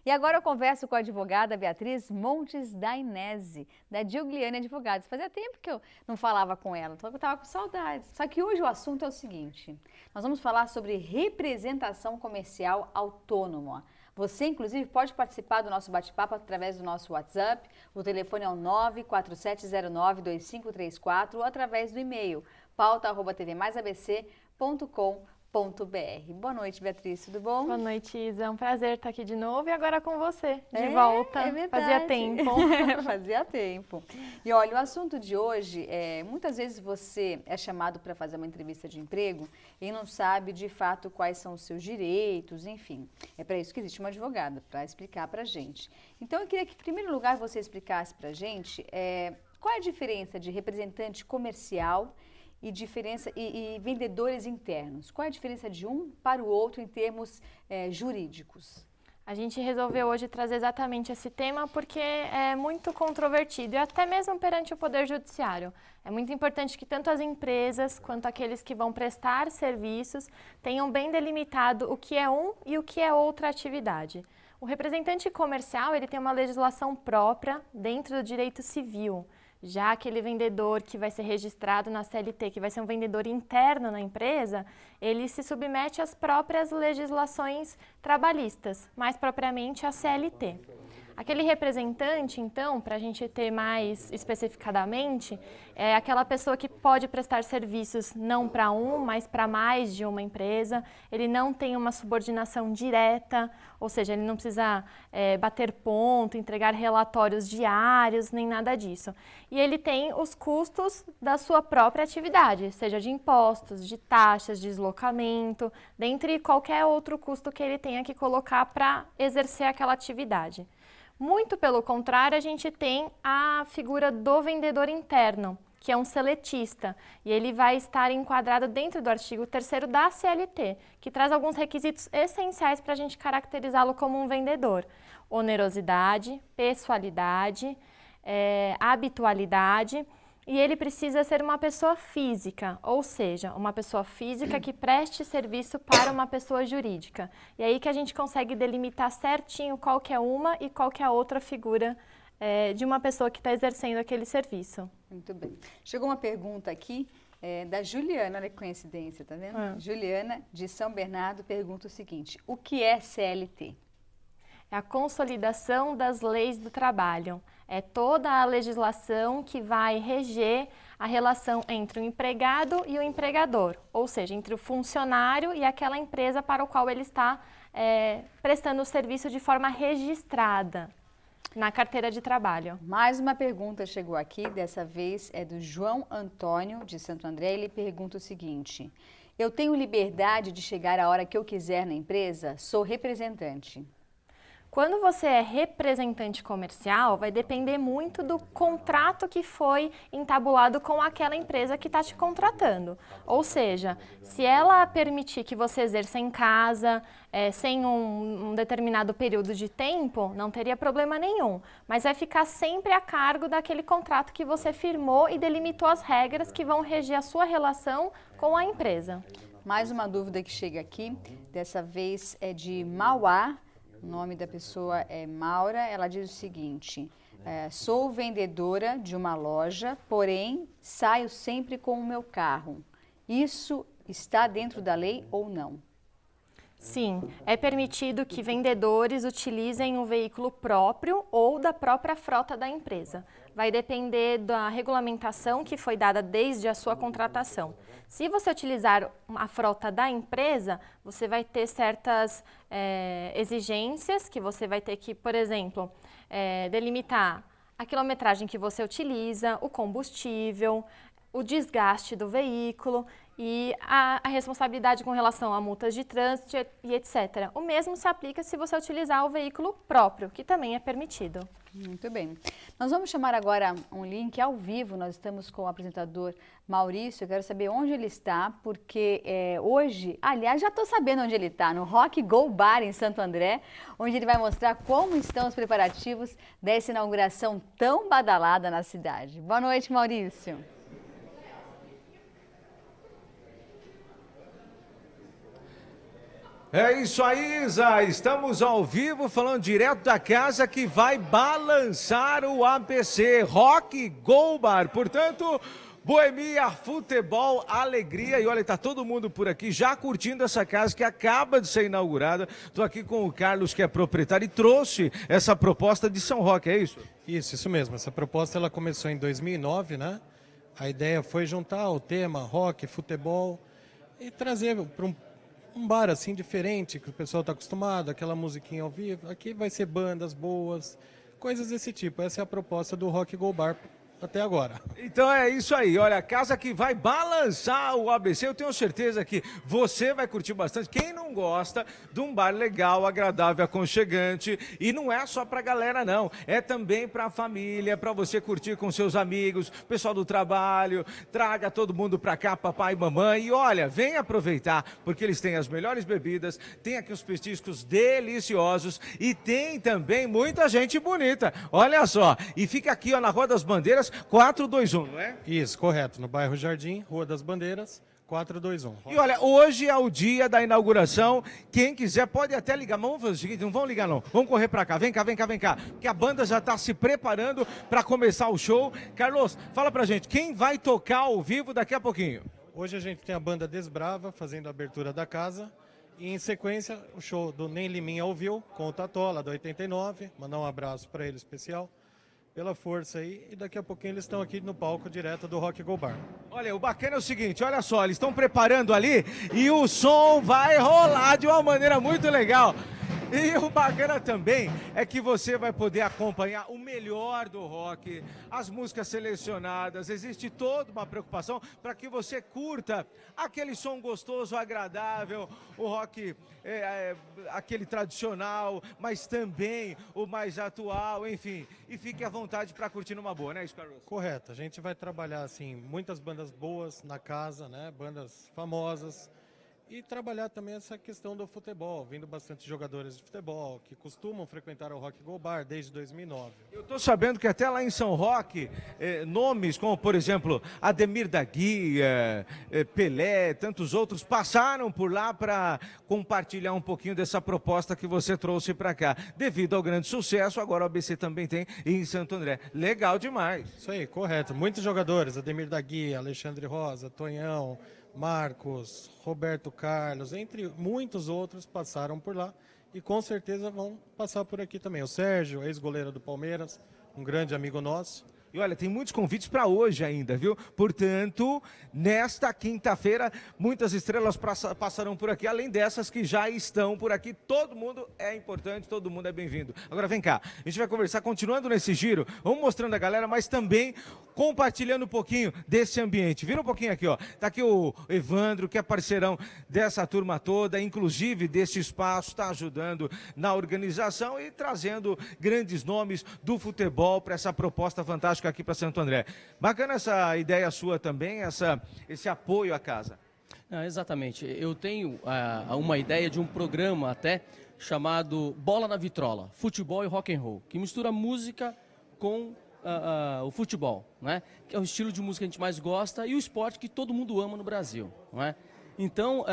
E agora eu converso com a advogada Beatriz Montes Dainese, da Giugliani Advogados. Fazia tempo que eu não falava com ela, então eu estava com saudades. Só que hoje o assunto é o seguinte, nós vamos falar sobre representação comercial autônoma. Você, inclusive, pode participar do nosso bate-papo através do nosso WhatsApp, o telefone é o 947092534 ou através do e-mail pauta@tvmaisabc.com.br. Boa noite, Beatriz, tudo bom? Boa noite, Isa. É um prazer estar aqui de novo e agora com você, de volta. É verdade. Fazia tempo. Fazia tempo. E olha, o assunto de hoje é, muitas vezes você é chamado para fazer uma entrevista de emprego e não sabe de fato quais são os seus direitos, enfim. É para isso que existe uma advogada, para explicar para a gente. Então eu queria que, em primeiro lugar, você explicasse para a gente qual é a diferença de representante comercial e vendedores internos. Qual é a diferença de um para o outro em termos jurídicos? A gente resolveu hoje trazer exatamente esse tema porque é muito controvertido e até mesmo perante o Poder Judiciário. É muito importante que tanto as empresas quanto aqueles que vão prestar serviços tenham bem delimitado o que é um e o que é outra atividade. O representante comercial ele tem uma legislação própria dentro do direito civil. Já aquele vendedor que vai ser registrado na CLT, que vai ser um vendedor interno na empresa, ele se submete às próprias legislações trabalhistas, mais propriamente a CLT. Aquele representante, então, para a gente ter mais especificadamente, é aquela pessoa que pode prestar serviços não para um, mas para mais de uma empresa. Ele não tem uma subordinação direta, ou seja, ele não precisa bater ponto, entregar relatórios diários, nem nada disso. E ele tem os custos da sua própria atividade, seja de impostos, de taxas, de deslocamento, dentre qualquer outro custo que ele tenha que colocar para exercer aquela atividade. Muito pelo contrário, a gente tem a figura do vendedor interno, que é um seletista, e ele vai estar enquadrado dentro do artigo 3º da CLT, que traz alguns requisitos essenciais para a gente caracterizá-lo como um vendedor: onerosidade, pessoalidade, habitualidade. E ele precisa ser uma pessoa física, ou seja, uma pessoa física que preste serviço para uma pessoa jurídica. E aí que a gente consegue delimitar certinho qual que é uma e qual que é a outra figura de uma pessoa que está exercendo aquele serviço. Muito bem. Chegou uma pergunta aqui da Juliana, olha que coincidência, tá vendo? Juliana, de São Bernardo, pergunta o seguinte: o que é CLT? É a consolidação das leis do trabalho. É toda a legislação que vai reger a relação entre o empregado e o empregador, ou seja, entre o funcionário e aquela empresa para o qual ele está prestando o serviço de forma registrada na carteira de trabalho. Mais uma pergunta chegou aqui, dessa vez é do João Antônio, de Santo André. Ele pergunta o seguinte: eu tenho liberdade de chegar a hora que eu quiser na empresa? Sou representante. Quando você é representante comercial, vai depender muito do contrato que foi entabulado com aquela empresa que está te contratando. Ou seja, se ela permitir que você exerça em casa, sem um determinado período de tempo, não teria problema nenhum. Mas vai ficar sempre a cargo daquele contrato que você firmou e delimitou as regras que vão reger a sua relação com a empresa. Mais uma dúvida que chega aqui, dessa vez é de Mauá. O nome da pessoa é Maura. Ela diz o seguinte: sou vendedora de uma loja, porém saio sempre com o meu carro. Isso está dentro da lei ou não? Sim, é permitido que vendedores utilizem um veículo próprio ou da própria frota da empresa. Vai depender da regulamentação que foi dada desde a sua contratação. Se você utilizar a frota da empresa, você vai ter certas exigências que você vai ter que, por exemplo, delimitar a quilometragem que você utiliza, o combustível, o desgaste do veículo e a responsabilidade com relação a multas de trânsito e etc. O mesmo se aplica se você utilizar o veículo próprio, que também é permitido. Muito bem. Nós vamos chamar agora um link ao vivo. Nós estamos com o apresentador Maurício. Eu quero saber onde ele está, porque hoje, aliás, já estou sabendo onde ele está, no Rock Go Bar em Santo André, onde ele vai mostrar como estão os preparativos dessa inauguração tão badalada na cidade. Boa noite, Maurício. É isso aí, Isa. Estamos ao vivo falando direto da casa que vai balançar o ABC Rock Go Bar. Portanto, boemia, futebol, alegria. E olha, tá todo mundo por aqui já curtindo essa casa que acaba de ser inaugurada. Estou aqui com o Carlos, que é proprietário, e trouxe essa proposta de São Roque, é isso? Isso mesmo. Essa proposta ela começou em 2009, né? A ideia foi juntar o tema rock, futebol e trazer para um bar assim diferente, que o pessoal está acostumado, aquela musiquinha ao vivo. Aqui vai ser bandas boas, coisas desse tipo. Essa é a proposta do Rock Go Bar até agora. Então é isso aí, olha, a casa que vai balançar o ABC, eu tenho certeza que você vai curtir bastante. Quem não gosta de um bar legal, agradável, aconchegante, e não é só pra galera não, é também pra família, pra você curtir com seus amigos, pessoal do trabalho, traga todo mundo pra cá, papai e mamãe, e olha, vem aproveitar, porque eles têm as melhores bebidas, tem aqui os petiscos deliciosos e tem também muita gente bonita, olha só, e fica aqui ó, na Rua das Bandeiras, 421, não é? Isso, correto. No bairro Jardim, Rua das Bandeiras, 421. E olha, hoje é o dia da inauguração. Quem quiser pode até ligar. Mas vamos fazer o seguinte, não vão ligar não. Vamos correr pra cá. Vem cá, vem cá, vem cá. Porque a banda já tá se preparando pra começar o show. Carlos, fala pra gente, quem vai tocar ao vivo daqui a pouquinho? Hoje a gente tem a banda Desbrava fazendo a abertura da casa. E em sequência, o show do Nem Liminha ouviu com o Tatola, da 89. Mandar um abraço pra ele especial. Pela força aí, e daqui a pouquinho eles estão aqui no palco direto do Rock Go Bar. Olha, o bacana é o seguinte, olha só, eles estão preparando ali e o som vai rolar de uma maneira muito legal. E o bacana também é que você vai poder acompanhar o melhor do rock, as músicas selecionadas, existe toda uma preocupação para que você curta aquele som gostoso, agradável, o rock aquele tradicional, mas também o mais atual, enfim. E fique à vontade para curtir numa boa, né, Carlos? Correto, a gente vai trabalhar assim, muitas bandas boas na casa, né, bandas famosas. E trabalhar também essa questão do futebol, vindo bastante jogadores de futebol que costumam frequentar o Rock Go Bar desde 2009. Eu estou sabendo que até lá em São Roque, nomes como, por exemplo, Ademir da Guia, Pelé, tantos outros, passaram por lá para compartilhar um pouquinho dessa proposta que você trouxe para cá. Devido ao grande sucesso, agora o ABC também tem em Santo André. Legal demais. Isso aí, correto. Muitos jogadores, Ademir da Guia, Alexandre Rosa, Tonhão, Marcos, Roberto Carlos, entre muitos outros passaram por lá e com certeza vão passar por aqui também. O Sérgio, ex-goleiro do Palmeiras, um grande amigo nosso. E olha, tem muitos convites para hoje ainda, viu? Portanto, nesta quinta-feira, muitas estrelas passarão por aqui, além dessas que já estão por aqui. Todo mundo é importante, todo mundo é bem-vindo. Agora vem cá, a gente vai conversar, continuando nesse giro, vamos mostrando a galera, mas também compartilhando um pouquinho desse ambiente. Vira um pouquinho aqui, ó. Tá aqui o Evandro, que é parceirão dessa turma toda, inclusive desse espaço, está ajudando na organização e trazendo grandes nomes do futebol para essa proposta fantástica aqui para Santo André. Bacana essa ideia sua também, esse apoio à casa. Exatamente. Eu tenho uma ideia de um programa até chamado Bola na Vitrola, futebol e rock and roll, que mistura música com o futebol, né? Que é o estilo de música que a gente mais gosta e o esporte que todo mundo ama no Brasil, não é? Então,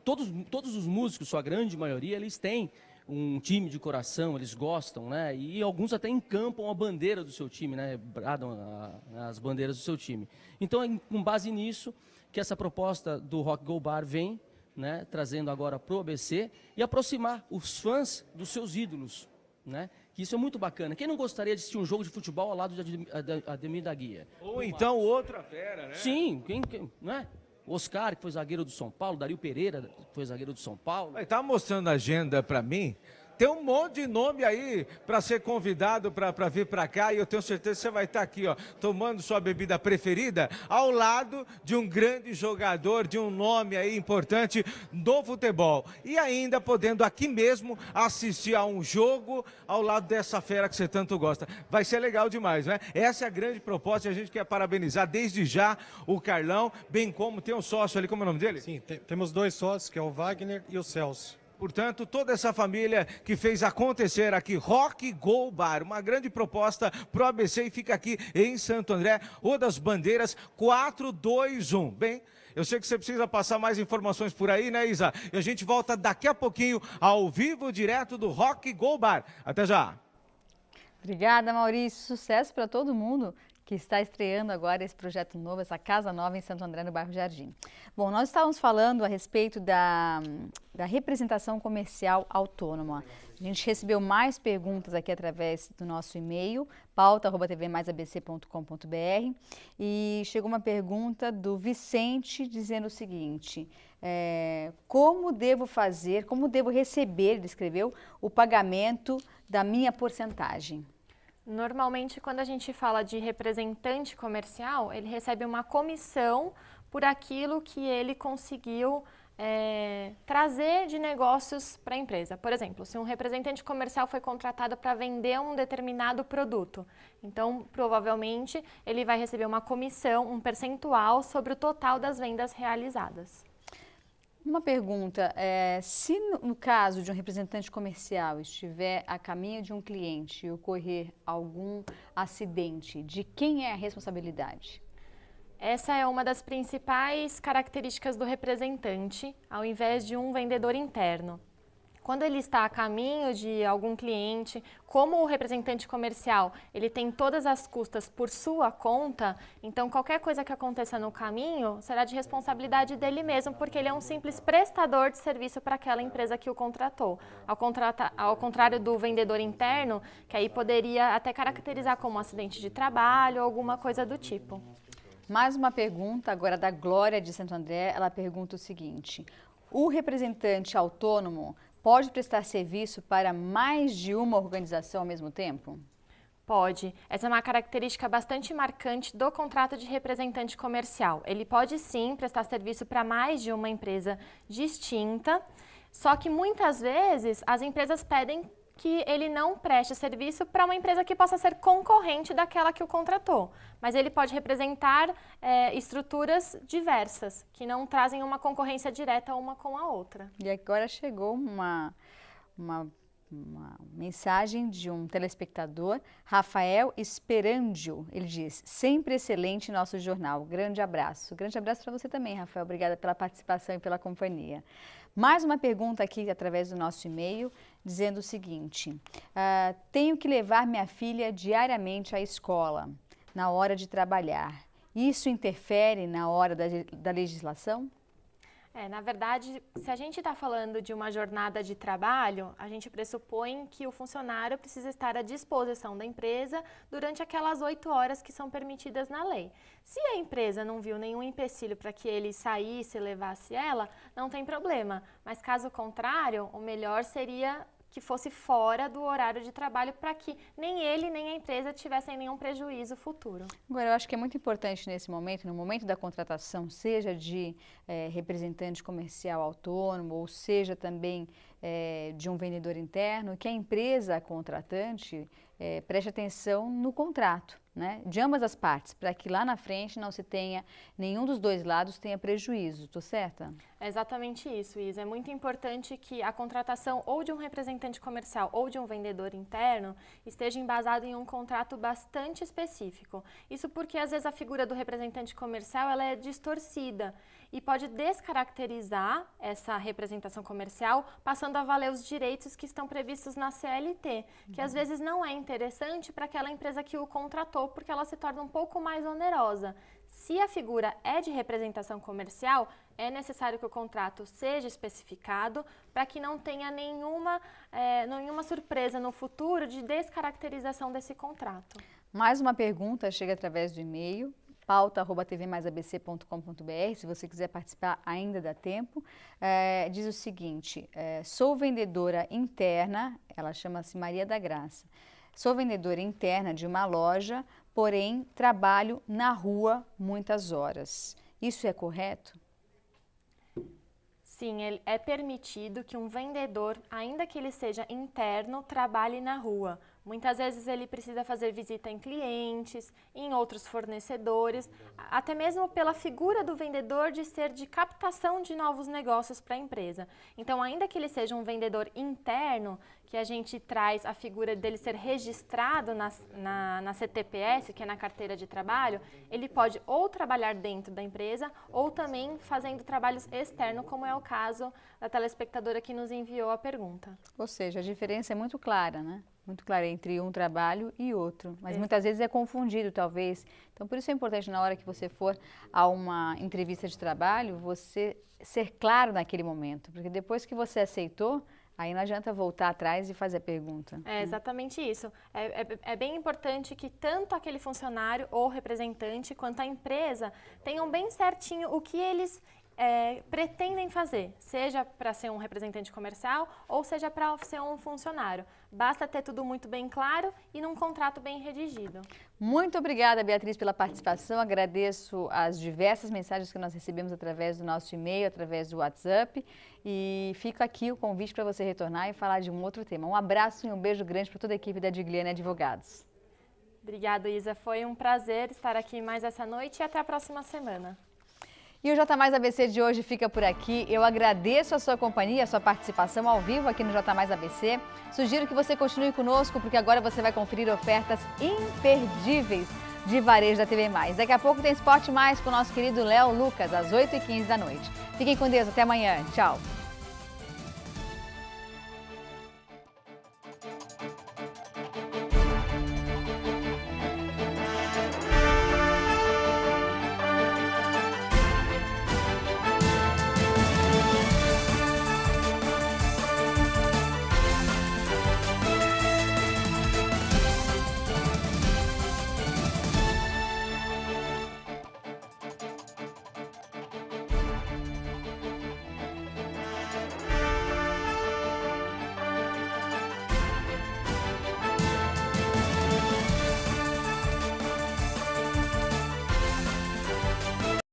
todos os músicos, sua grande maioria, eles têm um time de coração, eles gostam, né? E alguns até encampam a bandeira do seu time, né? Bradam as bandeiras do seu time. Então, é com base nisso que essa proposta do Rock Go Bar vem, né? Trazendo agora pro ABC e aproximar os fãs dos seus ídolos, né? Que isso é muito bacana. Quem não gostaria de assistir um jogo de futebol ao lado de Ademir da Guia? Ou então outra fera, né? Sim, não é? Oscar, que foi zagueiro do São Paulo, Dario Pereira, que foi zagueiro do São Paulo. Ele tá mostrando a agenda para mim. Tem um monte de nome aí para ser convidado para vir para cá e eu tenho certeza que você vai estar aqui, ó, tomando sua bebida preferida ao lado de um grande jogador, de um nome aí importante do futebol. E ainda podendo aqui mesmo assistir a um jogo ao lado dessa fera que você tanto gosta. Vai ser legal demais, né? Essa é a grande proposta e a gente quer parabenizar desde já o Carlão, bem como tem um sócio ali, como é o nome dele? Sim, temos dois sócios, que é o Wagner e o Celso. Portanto, toda essa família que fez acontecer aqui, Rock Go Bar, uma grande proposta pro ABC e fica aqui em Santo André, Rua das Bandeiras, 421. Bem, Eu sei que você precisa passar mais informações por aí, né, Isa? E a gente volta daqui a pouquinho ao vivo, direto do Rock Go Bar. Até já! Obrigada, Maurício. Sucesso para todo mundo que está estreando agora esse projeto novo, essa casa nova em Santo André, no bairro Jardim. Bom, nós estávamos falando a respeito da representação comercial autônoma. A gente recebeu mais perguntas aqui através do nosso e-mail, pauta@tvmaisabc.com.br, e chegou uma pergunta do Vicente dizendo o seguinte: como devo receber, ele escreveu, o pagamento da minha porcentagem? Normalmente, quando a gente fala de representante comercial, ele recebe uma comissão por aquilo que ele conseguiu trazer de negócios para a empresa. Por exemplo, se um representante comercial foi contratado para vender um determinado produto, então provavelmente ele vai receber uma comissão, um percentual sobre o total das vendas realizadas. Uma pergunta, se no caso de um representante comercial estiver a caminho de um cliente e ocorrer algum acidente, de quem é a responsabilidade? Essa é uma das principais características do representante, ao invés de um vendedor interno. Quando ele está a caminho de algum cliente, como o representante comercial, ele tem todas as custas por sua conta, então qualquer coisa que aconteça no caminho será de responsabilidade dele mesmo, porque ele é um simples prestador de serviço para aquela empresa que o contratou. Ao contrário do vendedor interno, que aí poderia até caracterizar como um acidente de trabalho ou alguma coisa do tipo. Mais uma pergunta agora da Glória de Santo André. Ela pergunta o seguinte: o representante autônomo pode prestar serviço para mais de uma organização ao mesmo tempo? Pode. Essa é uma característica bastante marcante do contrato de representante comercial. Ele pode sim prestar serviço para mais de uma empresa distinta, só que muitas vezes as empresas pedem que ele não preste serviço para uma empresa que possa ser concorrente daquela que o contratou. Mas ele pode representar estruturas diversas, que não trazem uma concorrência direta uma com a outra. E agora chegou uma mensagem de um telespectador, Rafael Esperandio. Ele diz: sempre excelente nosso jornal. Grande abraço. Grande abraço para você também, Rafael. Obrigada pela participação e pela companhia. Mais uma pergunta aqui através do nosso e-mail, dizendo o seguinte: tenho que levar minha filha diariamente à escola, na hora de trabalhar. Isso interfere na hora da legislação? Na verdade, se a gente está falando de uma jornada de trabalho, a gente pressupõe que o funcionário precisa estar à disposição da empresa durante aquelas 8 horas que são permitidas na lei. Se a empresa não viu nenhum empecilho para que ele saísse e levasse ela, não tem problema. Mas caso contrário, o melhor seria que fosse fora do horário de trabalho para que nem ele nem a empresa tivessem nenhum prejuízo futuro. Agora, eu acho que é muito importante nesse momento, no momento da contratação, seja de representante comercial autônomo ou seja também de um vendedor interno, que a empresa contratante preste atenção no contrato, né, de ambas as partes, para que lá na frente não se tenha, nenhum dos dois lados tenha prejuízo. Estou certa? É exatamente isso, Isa. É muito importante que a contratação ou de um representante comercial ou de um vendedor interno esteja embasado em um contrato bastante específico. Isso porque às vezes a figura do representante comercial ela é distorcida e pode descaracterizar essa representação comercial, passando a valer os direitos que estão previstos na CLT, que às vezes não é interessante para aquela empresa que o contratou, porque ela se torna um pouco mais onerosa. Se a figura é de representação comercial, é necessário que o contrato seja especificado para que não tenha nenhuma surpresa no futuro de descaracterização desse contrato. Mais uma pergunta chega através do e-mail, pauta@tvmaisabc.com.br, se você quiser participar ainda dá tempo. Diz o seguinte: sou vendedora interna, ela chama-se Maria da Graça. Sou vendedora interna de uma loja, porém trabalho na rua muitas horas. Isso é correto? Sim, é permitido que um vendedor, ainda que ele seja interno, trabalhe na rua. Muitas vezes ele precisa fazer visita em clientes, em outros fornecedores, até mesmo pela figura do vendedor de ser de captação de novos negócios para a empresa. Então, ainda que ele seja um vendedor interno, que a gente traz a figura dele ser registrado na CTPS, que é na carteira de trabalho, ele pode ou trabalhar dentro da empresa ou também fazendo trabalhos externos, como é o caso da telespectadora que nos enviou a pergunta. Ou seja, a diferença é muito clara, né? Muito clara entre um trabalho e outro, mas muitas vezes é confundido, talvez. Então, por isso é importante, na hora que você for a uma entrevista de trabalho, você ser claro naquele momento, porque depois que você aceitou, aí não adianta voltar atrás e fazer a pergunta. É exatamente isso. É bem importante que tanto aquele funcionário ou representante quanto a empresa tenham bem certinho o que eles pretendem fazer, seja para ser um representante comercial ou seja para ser um funcionário. Basta ter tudo muito bem claro e num contrato bem redigido. Muito obrigada, Beatriz, pela participação. Agradeço as diversas mensagens que nós recebemos através do nosso e-mail, através do WhatsApp. E fica aqui o convite para você retornar e falar de um outro tema. Um abraço e um beijo grande para toda a equipe da Digliani Advogados. Obrigada, Isa. Foi um prazer estar aqui mais essa noite e até a próxima semana. E o J Mais ABC de hoje fica por aqui. Eu agradeço a sua companhia, a sua participação ao vivo aqui no J Mais ABC. Sugiro que você continue conosco, porque agora você vai conferir ofertas imperdíveis de varejo da TV Mais. Daqui a pouco tem Esporte Mais com o nosso querido Léo Lucas, às 8h15 da noite. Fiquem com Deus, até amanhã. Tchau.